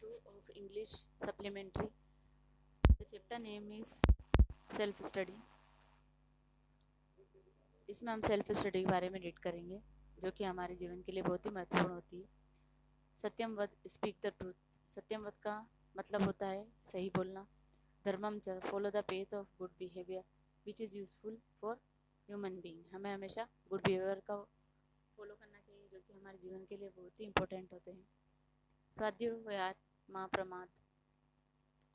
2 of English Supplementary. The chapter name is Self Study. इसमें हम self study के बारे में रीड करेंगे जो कि हमारे जीवन के लिए बहुत ही महत्वपूर्ण होती है। सत्यम वद, स्पीक द ट्रूथ। सत्यम वद का मतलब होता है सही बोलना। धर्मम च, follow the faith of good behaviour which is useful for human being. हमें हमेशा गुड बिहेवियर का फॉलो करना चाहिए जो कि हमारे जीवन के लिए बहुत ही इंपॉर्टेंट होते हैं। स्वाध्याय व्यात माँ प्रमाद।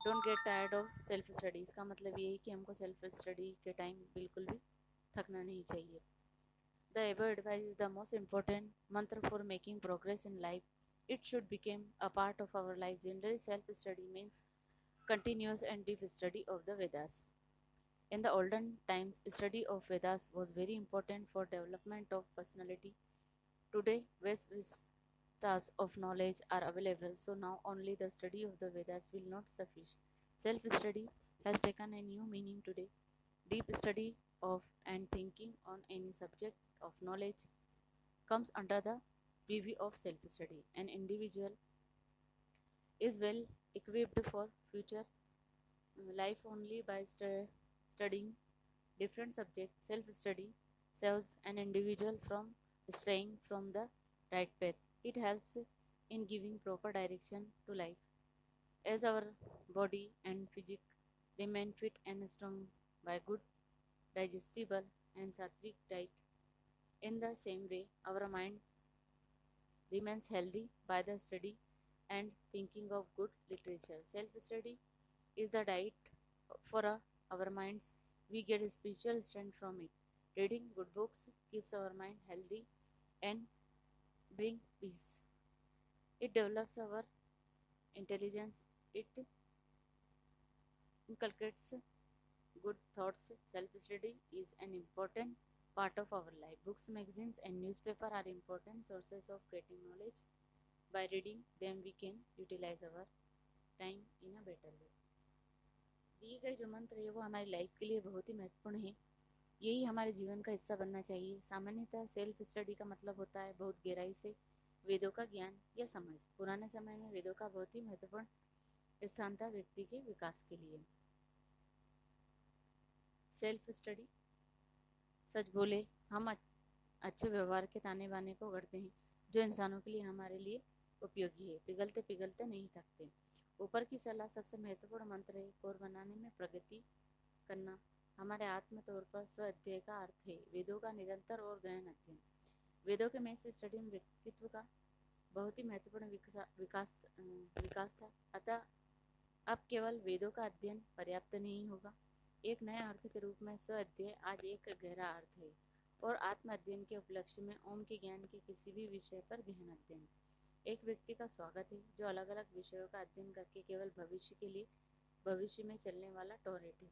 Don't get tired of self study. इसका मतलब ये है कि हमको सेल्फ स्टडी के टाइम बिल्कुल भी थकना नहीं चाहिए। The above advice is the most important mantra for making progress in life. It should become a part of our life. Generally, self-study means continuous and deep study of the Vedas. In the olden times, study of Vedas was very important for development of personality. Today, vast vistas of knowledge are available, so now only the study of the Vedas will not suffice. Self-study has taken a new meaning today. Deep study of and thinking on any subject of knowledge comes under the preview of self-study. An individual is well equipped for future life only by studying different subjects. Self-study saves an individual from straying from the right path. It helps in giving proper direction to life. As our body and physique remain fit and strong by good digestible and sattvic diet, in the same way our mind remains healthy by the study and thinking of good literature. Self-study is the diet for our minds. We get spiritual strength from it. Reading good books keeps our mind healthy and bring peace. It develops our intelligence. It inculcates good thoughts. Self-study is an important part of our life. Books, magazines, and newspaper are important sources of getting knowledge. By reading them, we can utilize our time in a better way. दिए गए जो मंत्र है वो हमारी life के लिए बहुत ही महत्वपूर्ण है। यही हमारे जीवन का हिस्सा बनना चाहिए। सामान्यतः सेल्फ स्टडी का मतलब होता है बहुत गहराई से वेदों का ज्ञान या समझ। पुराने समय में वेदों का बहुत ही महत्वपूर्ण स्थान था व्यक्ति के विकास के लिए। सेल्फ स्टडी सच बोले हम अच्छे व्यवहार के ताने बाने को गढ़ते हैं जो इंसानों के लिए हमारे लिए उपयोगी है। पिघलते पिघलते नहीं थकते। ऊपर की सलाह सबसे महत्वपूर्ण मंत्र है। कोर बनाने में प्रगति करना हमारे आत्म तौर पर स्व अध्यय का अर्थ है। वेदों का निरंतर और गहन अध्ययन। वेदों के मेष स्टडी में व्यक्तित्व का बहुत ही महत्वपूर्ण विकास था। अतः अब केवल वेदों का अध्ययन पर्याप्त नहीं होगा। एक नए अर्थ के रूप में स्व अध्यय आज एक गहरा अर्थ है और आत्म अध्ययन के उपलक्ष्य में ओम के ज्ञान के किसी भी विषय पर गहन अध्ययन एक व्यक्ति का स्वागत है जो अलग अलग विषयों का अध्ययन करके केवल भविष्य के लिए भविष्य में चलने वाला टॉयलेट है।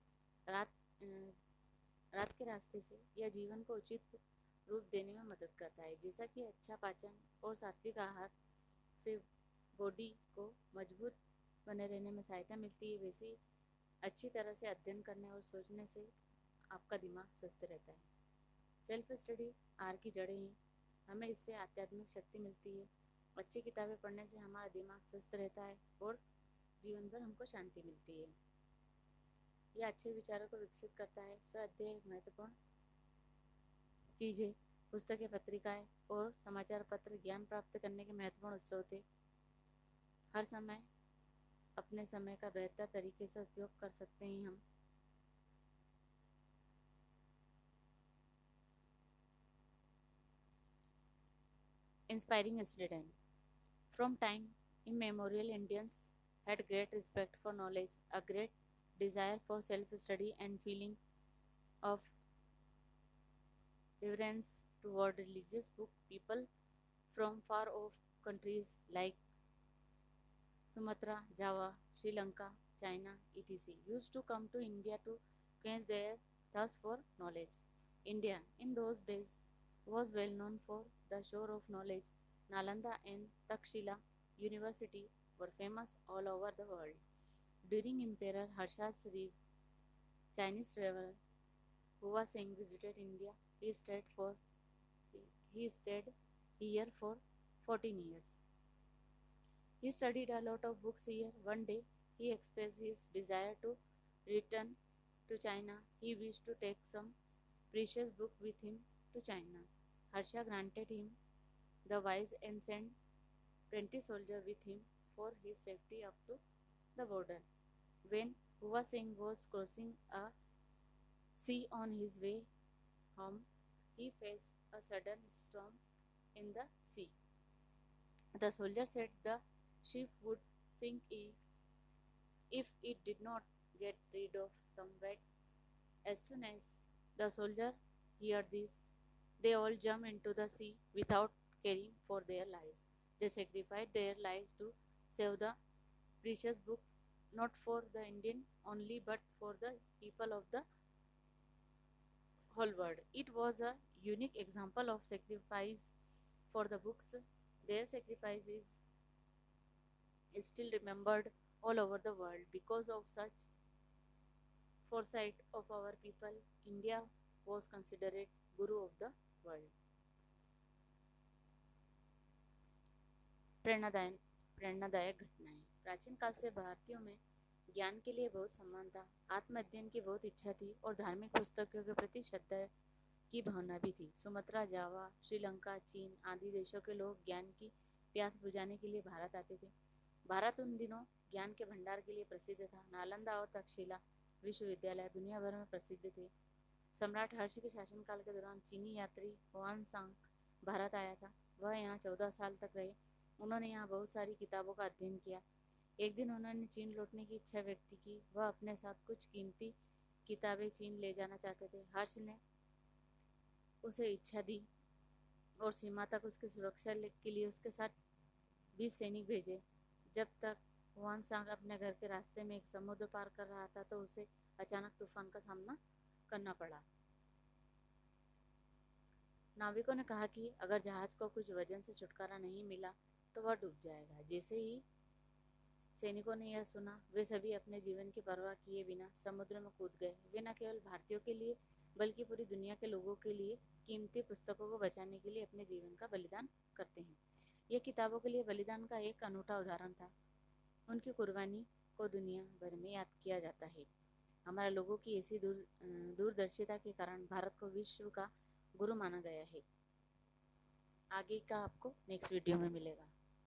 रात के रास्ते से यह जीवन को उचित रूप देने में मदद करता है। जैसा कि अच्छा पाचन और सात्विक आहार से बॉडी को मजबूत बने रहने में सहायता मिलती है, वैसे अच्छी तरह से अध्ययन करने और सोचने से आपका दिमाग स्वस्थ रहता है। सेल्फ स्टडी आर की जड़ें हैं। हमें इससे आध्यात्मिक शक्ति मिलती है। अच्छी किताबें पढ़ने से हमारा दिमाग स्वस्थ रहता है और जीवन भर हमको शांति मिलती है। यह अच्छे विचारों को विकसित करता है। स्व अध्ययन एक महत्वपूर्ण चीज़ है। पुस्तकें, पत्रिकाएं और समाचार पत्र ज्ञान प्राप्त करने के महत्वपूर्ण स्रोत है। हर समय अपने समय का बेहतर तरीके से उपयोग कर सकते हैं हम। Inspiring student. From time immemorial, Indians had great respect for knowledge, a great desire for self-study, and feeling of reverence toward religious book. People from far off countries like Sumatra, Java, Sri Lanka, China, etc. used to come to India to quench their thirst for knowledge. India in those days was well known for the shore of knowledge. Nalanda and Takshila University were famous all over the world. During Emperor Harsha's reign, Chinese traveler Hua Singh visited India. He stayed here for 14 years. He studied a lot of books here. One day, he expressed his desire to return to China. He wished to take some precious book with him to China. Harsha granted him the wise and sent 20 soldiers with him for his safety up to the border. When Hua Singh was crossing a sea on his way home, he faced a sudden storm in the sea. The soldier said the ship would sink if it did not get rid of some wet. As soon as the soldier heard this, they all jumped into the sea without caring for their lives. They sacrificed their lives to save the precious book, not for the Indian only, but for the people of the whole world. It was a unique example of sacrifice for the books. Their sacrifice is still remembered all over the world. Because of such foresight of our people, India was considered Guru of the world. प्रेरणादायक घटनाएं। प्राचीन काल से भारतीयों में ज्ञान के लिए बहुत सम्मान था, आत्म अध्ययन की बहुत इच्छा थी और धार्मिक पुस्तकों के प्रति श्रद्धा की भावना भी थी। सुमात्रा, जावा, श्रीलंका, चीन आदि देशों के लोग ज्ञान की प्यास बुझाने के लिए भारत आते थे। भारत उन दिनों ज्ञान के भंडार के लिए प्रसिद्ध था। नालंदा और तक्षशिला विश्वविद्यालय दुनिया भर में प्रसिद्ध थे। सम्राट हर्ष के शासनकाल के दौरान चीनी यात्री हुआनसांग भारत आया था। वह यहाँ 14 साल तक रहे। उन्होंने यहाँ बहुत सारी किताबों का अध्ययन किया। एक दिन उन्होंने चीन लौटने की इच्छा व्यक्त की। वह अपने साथ कुछ कीमती किताबें चीन ले जाना चाहते थे। हर्ष ने उसे इच्छा दी और सीमा तक उसकी सुरक्षा के लिए उसके साथ 20 सैनिक भेजे। जब तक हुआनसांग अपने घर के रास्ते में एक समुद्र पार कर रहा था तो उसे अचानक तूफान का सामना करना पड़ा। नाविकों ने कहा कि अगर जहाज को कुछ वजन से छुटकारा नहीं मिला तो वह डूब जाएगा। जैसे ही सैनिकों ने यह सुना, वे सभी अपने जीवन की परवाह किए बिना समुद्र में कूद गए। वे न केवल भारतीयों के लिए बल्कि पूरी दुनिया के लोगों के लिए कीमती पुस्तकों को बचाने के लिए अपने जीवन का बलिदान करते हैं। यह किताबों के लिए बलिदान का एक अनूठा उदाहरण था। उनकी कुर्बानी को दुनिया भर में याद किया जाता है। हमारे लोगों की ऐसी दूरदर्शिता के कारण भारत को विश्व का गुरु माना गया है। आगे का आपको नेक्स्ट वीडियो में मिलेगा।